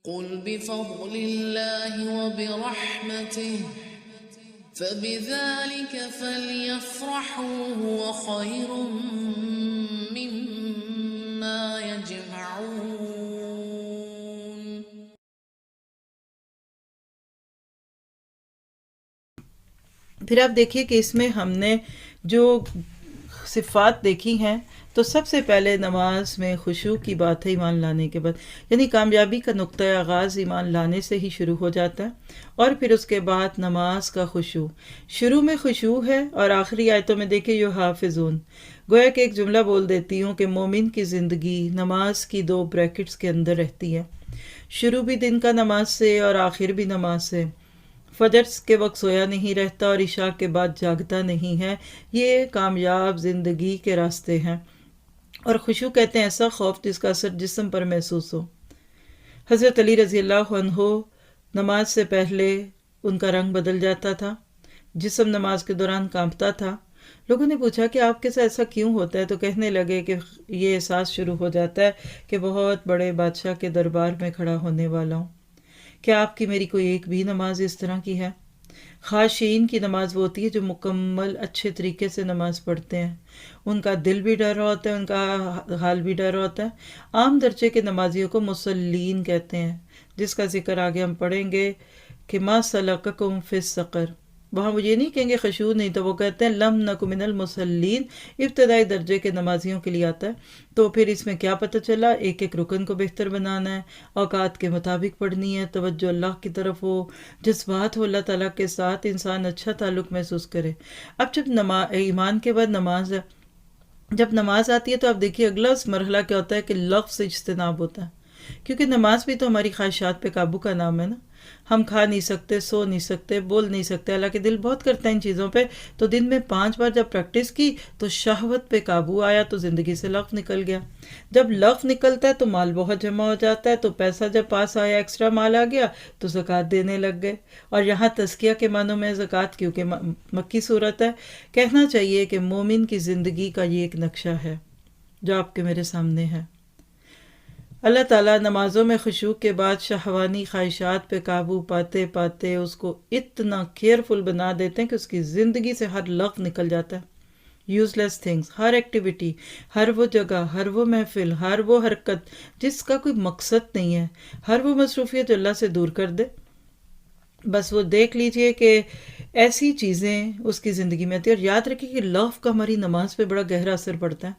قل بفضل الله وبرحمته فبذلك فليفرحوا هو خير مما يجمعون۔ پھر آپ دیکھیے کہ اس میں ہم نے جو صفات دیکھی ہیں تو سب سے پہلے نماز میں خشوع کی بات ہے ایمان لانے کے بعد، یعنی کامیابی کا نقطۂ آغاز ایمان لانے سے ہی شروع ہو جاتا ہے، اور پھر اس کے بعد نماز کا خشوع۔ شروع میں خشوع ہے اور آخری آیتوں میں دیکھیں یو حافظون، گویا کہ ایک جملہ بول دیتی ہوں کہ مومن کی زندگی نماز کی 2 بریکٹس کے اندر رہتی ہے، شروع بھی دن کا نماز سے اور آخر بھی نماز سے۔ فجر کے وقت سویا نہیں رہتا اور عشاء کے بعد جاگتا نہیں ہے، یہ کامیاب زندگی کے راستے ہیں۔ اور خشوع کہتے ہیں ایسا خوف جس کا اثر جسم پر محسوس ہو۔ حضرت علی رضی اللہ عنہ نماز سے پہلے ان کا رنگ بدل جاتا تھا، جسم نماز کے دوران کانپتا تھا۔ لوگوں نے پوچھا کہ آپ کے ساتھ ایسا کیوں ہوتا ہے، تو کہنے لگے کہ یہ احساس شروع ہو جاتا ہے کہ بہت بڑے بادشاہ کے دربار میں کھڑا ہونے والا ہوں۔ کیا آپ کی میری کوئی ایک بھی نماز اس طرح کی ہے؟ خاشعین کی نماز وہ ہوتی ہے جو مکمل اچھے طریقے سے نماز پڑھتے ہیں، ان کا دل بھی ڈر رہا ہوتا ہے، ان کا حال بھی ڈر رہا ہوتا ہے۔ عام درجے کے نمازیوں کو مصلین کہتے ہیں، جس کا ذکر آگے ہم پڑھیں گے کہ ما سلککم فی السقر، وہاں وہ یہ نہیں کہیں گے خشوع نہیں، تو وہ کہتے ہیں لم نک من المصلین، ابتدائی درجے کے نمازیوں کے لیے آتا ہے۔ تو پھر اس میں کیا پتہ چلا، ایک ایک رکن کو بہتر بنانا ہے، اوقات کے مطابق پڑھنی ہے، توجہ اللہ کی طرف ہو، جذبات ہو اللہ تعالیٰ کے ساتھ، انسان اچھا تعلق محسوس کرے۔ اب جب ایمان کے بعد نماز ہے، جب نماز آتی ہے تو آپ دیکھیے اگلا مرحلہ کیا ہوتا ہے کہ لفظ اجتناب ہوتا ہے، کیونکہ نماز بھی تو ہماری خواہشات پہ قابو کا نام ہے نا۔ ہم کھا نہیں سکتے، سو نہیں سکتے، بول نہیں سکتے، حالانکہ دل بہت کرتا ہے ان چیزوں پہ، تو دن میں 5 بار جب پریکٹس کی تو شہوت پہ قابو آیا، تو زندگی سے لغو نکل گیا۔ جب لغو نکلتا ہے تو مال بہت جمع ہو جاتا ہے، تو پیسہ جب پاس آیا، ایکسٹرا مال آ گیا تو زکوٰۃ دینے لگ گئے۔ اور یہاں تزکیہ کے معنوں میں زکوٰۃ، کیونکہ مکی صورت ہے، کہنا چاہیے کہ مومن کی زندگی کا یہ ایک نقشہ ہے جو آپ کے میرے سامنے ہے۔ اللہ تعالیٰ نمازوں میں خشوع کے بعد شہوانی خواہشات پہ قابو پاتے پاتے اس کو اتنا کیئرفل بنا دیتے ہیں کہ اس کی زندگی سے ہر لغو نکل جاتا ہے، یوز لیس تھنگس، ہر ایکٹیویٹی، ہر وہ جگہ، ہر وہ محفل، ہر وہ حرکت جس کا کوئی مقصد نہیں ہے، ہر وہ مصروفیت جو اللہ سے دور کر دے، بس وہ دیکھ لیجئے کہ ایسی چیزیں اس کی زندگی میں آتی ہیں۔ اور یاد رکھیے کہ لغو کا ہماری نماز پہ بڑا گہرا اثر پڑتا ہے۔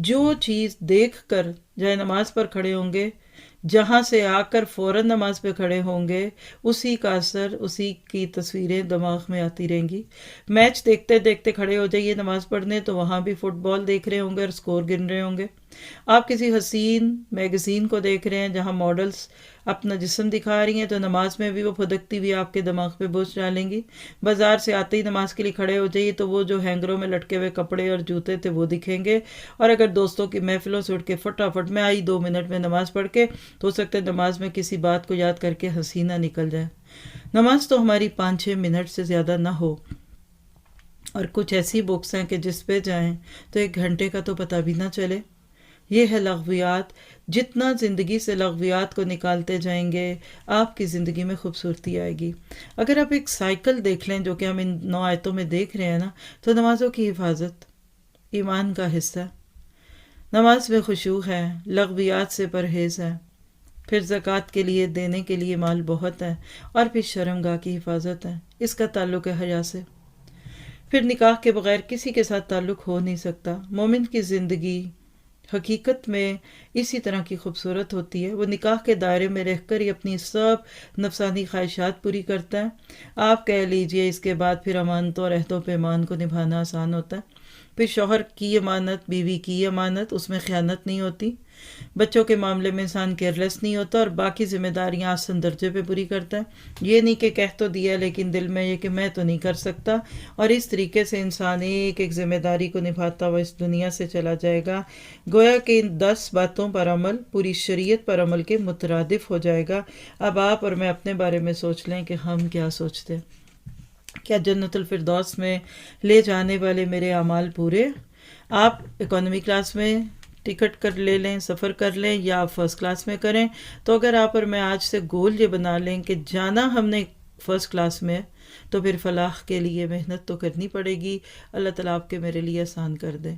جو چیز دیکھ کر جائے نماز پر کھڑے ہوں گے، جہاں سے آ کر فوراً نماز پہ کھڑے ہوں گے، اسی کا اثر، اسی کی تصویریں دماغ میں آتی رہیں گی۔ میچ دیکھتے دیکھتے کھڑے ہو جائیے نماز پڑھنے، تو وہاں بھی فٹ بال دیکھ رہے ہوں گے اور سکور گن رہے ہوں گے۔ آپ کسی حسین میگزین کو دیکھ رہے ہیں جہاں ماڈلز اپنا جسم دکھا رہی ہیں، تو نماز میں بھی وہ پھدکتی ہوئی آپ کے دماغ پہ بوجھ ڈالیں گی۔ بازار سے آتے ہی نماز کے لیے کھڑے ہو جائیے تو وہ جو ہینگروں میں لٹکے ہوئے کپڑے اور جوتے تھے وہ دکھیں گے، اور اگر دوستوں کی محفلوں سے اٹھ کے فٹافٹ میں آئی 2 منٹ میں نماز پڑھ کے، تو ہو سکتا ہے نماز میں کسی بات کو یاد کر کے حسینہ نکل جائے۔ نماز تو ہماری 5-6 منٹ سے زیادہ نہ ہو، اور کچھ ایسی بکس ہیں کہ جس پہ جائیں تو 1 گھنٹے کا تو پتہ بھی نہ چلے۔ یہ ہے لغویات۔ جتنا زندگی سے لغویات کو نکالتے جائیں گے، آپ کی زندگی میں خوبصورتی آئے گی۔ اگر آپ ایک سائیکل دیکھ لیں جو کہ ہم ان 9 آیتوں میں دیکھ رہے ہیں نا، تو نمازوں کی حفاظت ایمان کا حصہ ہے، نماز میں خشوع ہے، لغویات سے پرہیز ہے، پھر زکوٰۃ کے لیے دینے کے لیے مال بہت ہے، اور پھر شرمگاہ کی حفاظت ہے، اس کا تعلق ہے حیا سے۔ پھر نکاح کے بغیر کسی کے ساتھ تعلق ہو نہیں سکتا۔ مومن کی زندگی حقیقت میں اسی طرح کی خوبصورت ہوتی ہے، وہ نکاح کے دائرے میں رہ کر ہی اپنی سب نفسانی خواہشات پوری کرتا ہے۔ آپ کہہ لیجئے اس کے بعد پھر امانتوں اور عہد و پیمان کو نبھانا آسان ہوتا ہے۔ پھر شوہر کی امانت، بیوی کی امانت، اس میں خیانت نہیں ہوتی۔ بچوں کے معاملے میں انسان کیئرلیس نہیں ہوتا، اور باقی ذمہ داریاں آسن درجے پہ پوری کرتا ہے۔ یہ نہیں کہ کہہ تو دیا لیکن دل میں یہ کہ میں تو نہیں کر سکتا، اور اس طریقے سے انسان ایک ایک ذمہ داری کو نبھاتا ہوا اس دنیا سے چلا جائے گا، گویا کہ ان 10 باتوں پر عمل پوری شریعت پر عمل کے مترادف ہو جائے گا۔ اب آپ اور میں اپنے بارے میں سوچ لیں کہ ہم کیا سوچتے ہیں۔ کیا جنت الفردوس میں لے جانے والے میرے اعمال پورے؟ آپ اکانومی کلاس میں ٹکٹ کر لے لیں، سفر کر لیں یا فرسٹ کلاس میں کریں، تو اگر آپ اور میں آج سے گول یہ بنا لیں کہ جانا ہم نے فرسٹ کلاس میں، تو پھر فلاح کے لیے محنت تو کرنی پڑے گی۔ اللہ تعالیٰ آپ کے میرے لیے آسان کر دے۔